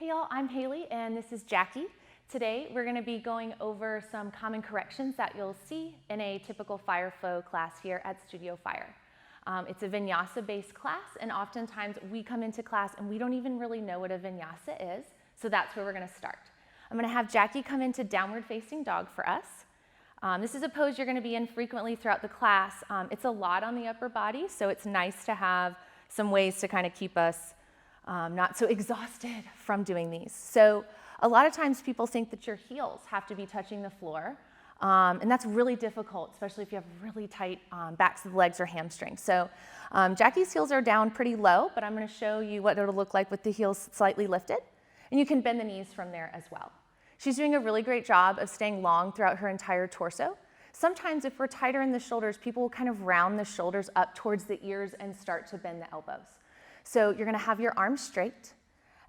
Hey y'all, I'm Haley and this is Jackie. Today we're going to be going over some common corrections that you'll see in a typical fire flow class here at Studio Fire. It's a vinyasa based class, and oftentimes we come into class and we don't even really know what a vinyasa is, so that's where we're going to start. I'm going to have Jackie come into downward facing dog for us. This is a pose you're going to be in frequently throughout the class. It's a lot on the upper body, so it's nice to have some ways to kind of keep us not so exhausted from doing these. So a lot of times people think that your heels have to be touching the floor, and that's really difficult, especially if you have really tight backs of the legs or hamstrings. So Jackie's heels are down pretty low, but I'm going to show you what it'll look like with the heels slightly lifted, and you can bend the knees from there as well. She's doing a really great job of staying long throughout her entire torso. Sometimes if we're tighter in the shoulders, people will kind of round the shoulders up towards the ears and start to bend the elbows. So you're going to have your arms straight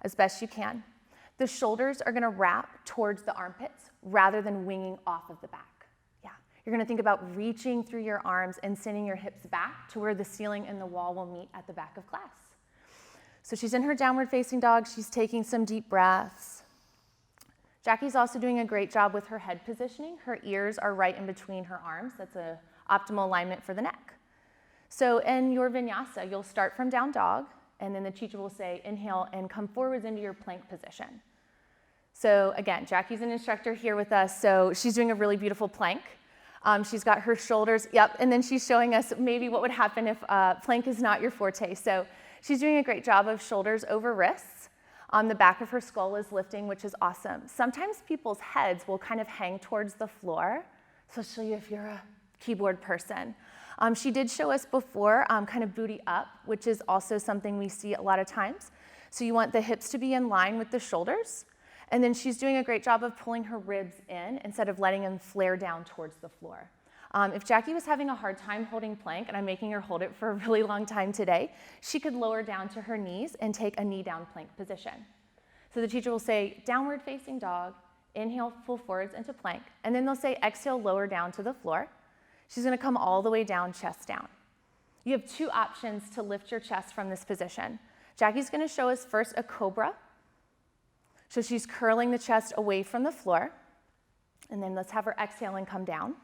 as best you can. The shoulders are going to wrap towards the armpits rather than winging off of the back. Yeah, you're going to think about reaching through your arms and sending your hips back to where the ceiling and the wall will meet at the back of class. So she's in her downward facing dog. She's taking some deep breaths. Jackie's also doing a great job with her head positioning. Her ears are right in between her arms. That's an optimal alignment for the neck. So in your vinyasa, you'll start from down dog, and then the teacher will say, inhale and come forwards into your plank position. So again, Jackie's an instructor here with us, so she's doing a really beautiful plank. She's got her shoulders, yep, and then she's showing us maybe what would happen if plank is not your forte. So she's doing a great job of shoulders over wrists. The back of her skull is lifting, which is awesome. Sometimes people's heads will kind of hang towards the floor, especially if you're a keyboard person. She did show us before kind of booty up, which is also something we see a lot of times. So you want the hips to be in line with the shoulders. And then she's doing a great job of pulling her ribs in instead of letting them flare down towards the floor. If Jackie was having a hard time holding plank, and I'm making her hold it for a really long time today, she could lower down to her knees and take a knee down plank position. So the teacher will say downward facing dog, inhale, pull forwards into plank, and then they'll say exhale, lower down to the floor. She's going to come all the way down, chest down. You have two options to lift your chest from this position. Jackie's going to show us first a cobra. So she's curling the chest away from the floor. And then let's have her exhale and come down.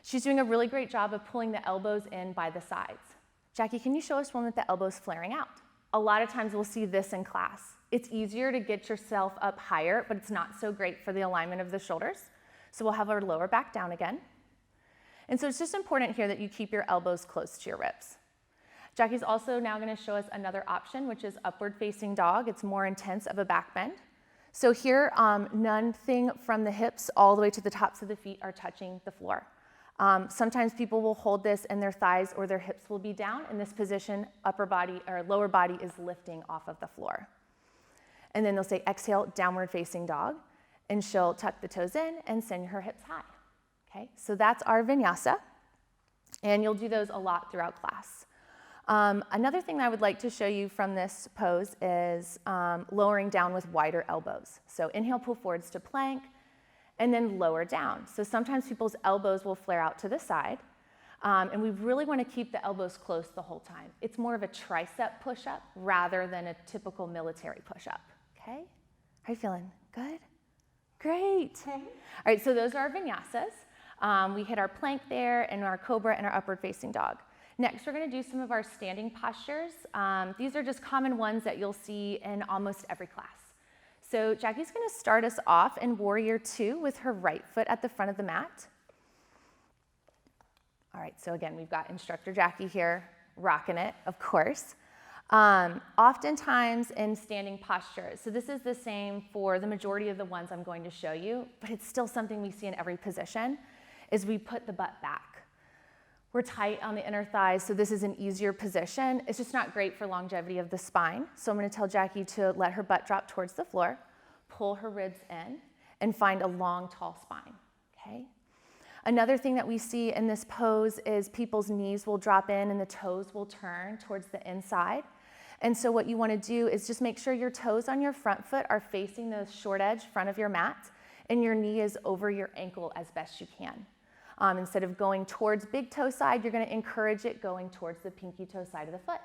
She's doing a really great job of pulling the elbows in by the sides. Jackie, can you show us one with the elbows flaring out? A lot of times we'll see this in class. It's easier to get yourself up higher, but it's not so great for the alignment of the shoulders. So we'll have her lower back down again. And so it's just important here that you keep your elbows close to your ribs. Jackie's also now going to show us another option, which is upward facing dog. It's more intense of a back bend. So here, nothing from the hips all the way to the tops of the feet are touching the floor. Sometimes people will hold this and their thighs or their hips will be down. In this position, upper body or lower body is lifting off of the floor. And then they'll say exhale, downward facing dog, and she'll tuck the toes in and send her hips high. Okay, so that's our vinyasa, and you'll do those a lot throughout class. Another thing I would like to show you from this pose is lowering down with wider elbows. So inhale, pull forwards to plank, and then lower down. So sometimes people's elbows will flare out to the side, and we really want to keep the elbows close the whole time. It's more of a tricep push-up rather than a typical military push-up. Okay, how are you feeling? Good? Great. All right, so those are our vinyasas. We hit our plank there and our cobra and our upward facing dog. Next, we're going to do some of our standing postures. These are just common ones that you'll see in almost every class. So Jackie's going to start us off in Warrior 2 with her right foot at the front of the mat. All right, so again, we've got instructor Jackie here rocking it, of course. Oftentimes in standing postures, so this is the same for the majority of the ones I'm going to show you, but it's still something we see in every position, is we put the butt back. We're tight on the inner thighs, so this is an easier position. It's just not great for longevity of the spine. So I'm going to tell Jackie to let her butt drop towards the floor, pull her ribs in, and find a long, tall spine, okay? Another thing that we see in this pose is people's knees will drop in and the toes will turn towards the inside. And so what you want to do is just make sure your toes on your front foot are facing the short edge front of your mat, and your knee is over your ankle as best you can. Instead of going towards big toe side, you're going to encourage it going towards the pinky toe side of the foot.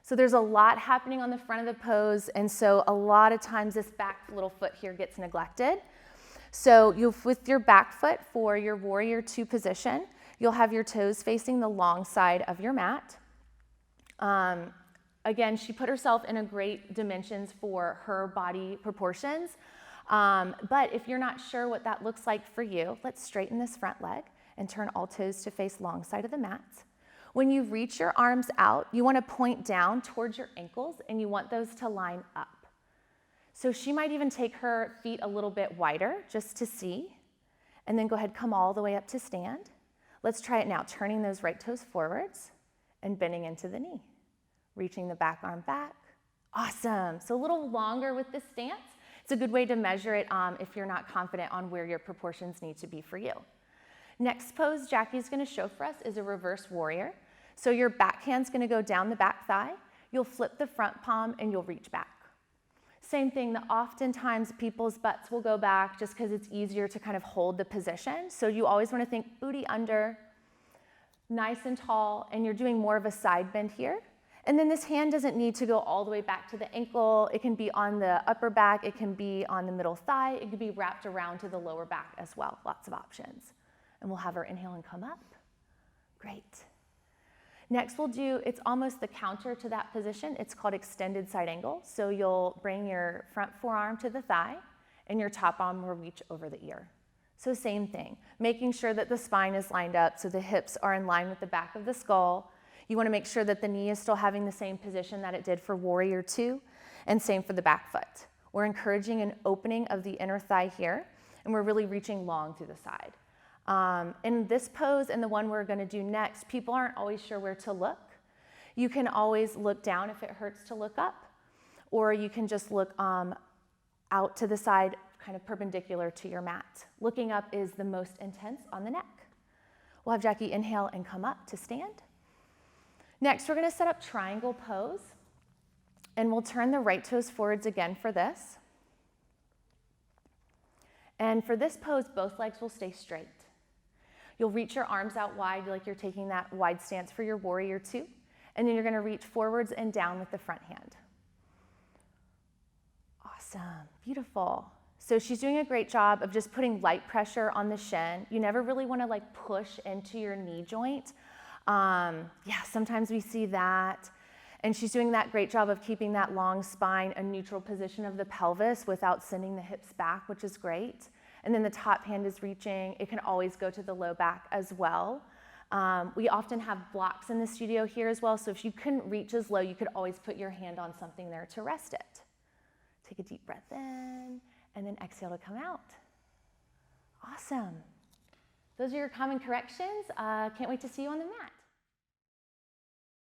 So there's a lot happening on the front of the pose, and so a lot of times this back little foot here gets neglected. So with your back foot for your warrior two position, you'll have your toes facing the long side of your mat. Again, she put herself in a great dimensions for her body proportions. But if you're not sure what that looks like for you, let's straighten this front leg and turn all toes to face long side of the mat. When you reach your arms out, you want to point down towards your ankles and you want those to line up. So she might even take her feet a little bit wider just to see, and then go ahead, come all the way up to stand. Let's try it now, turning those right toes forwards and bending into the knee. Reaching the back arm back. Awesome. So a little longer with this stance. It's a good way to measure it if you're not confident on where your proportions need to be for you. Next pose Jackie's going to show for us is a reverse warrior. So your back hand's going to go down the back thigh. You'll flip the front palm and you'll reach back. Same thing, that oftentimes people's butts will go back just because it's easier to kind of hold the position. So you always want to think booty under, nice and tall, and you're doing more of a side bend here. And then this hand doesn't need to go all the way back to the ankle. It can be on the upper back, it can be on the middle thigh, it can be wrapped around to the lower back as well. Lots of options. And we'll have her inhale and come up. Great. Next we'll do, it's almost the counter to that position. It's called extended side angle. So you'll bring your front forearm to the thigh and your top arm will reach over the ear. So same thing, making sure that the spine is lined up so the hips are in line with the back of the skull. You want to make sure that the knee is still having the same position that it did for warrior two, and same for the back foot. We're encouraging an opening of the inner thigh here, and we're really reaching long through the side. In this pose and the one we're going to do next, people aren't always sure where to look. You can always look down if it hurts to look up, or you can just look out to the side, kind of perpendicular to your mat. Looking up is the most intense on the neck. We'll have Jackie inhale and come up to stand. Next, we're going to set up triangle pose, and we'll turn the right toes forwards again for this. And for this pose, both legs will stay straight. You'll reach your arms out wide like you're taking that wide stance for your warrior two, and then you're going to reach forwards and down with the front hand. Awesome, beautiful. So she's doing a great job of just putting light pressure on the shin. You never really want to like push into your knee joint. Yeah, sometimes we see that. And she's doing that great job of keeping that long spine, a neutral position of the pelvis without sending the hips back, which is great. And then the top hand is reaching. It can always go to the low back as well. We often have blocks in the studio here as well, so if you couldn't reach as low, you could always put your hand on something there to rest it. Take a deep breath in, and then exhale to come out. Awesome. Those are your common corrections. Can't wait to see you on the mat.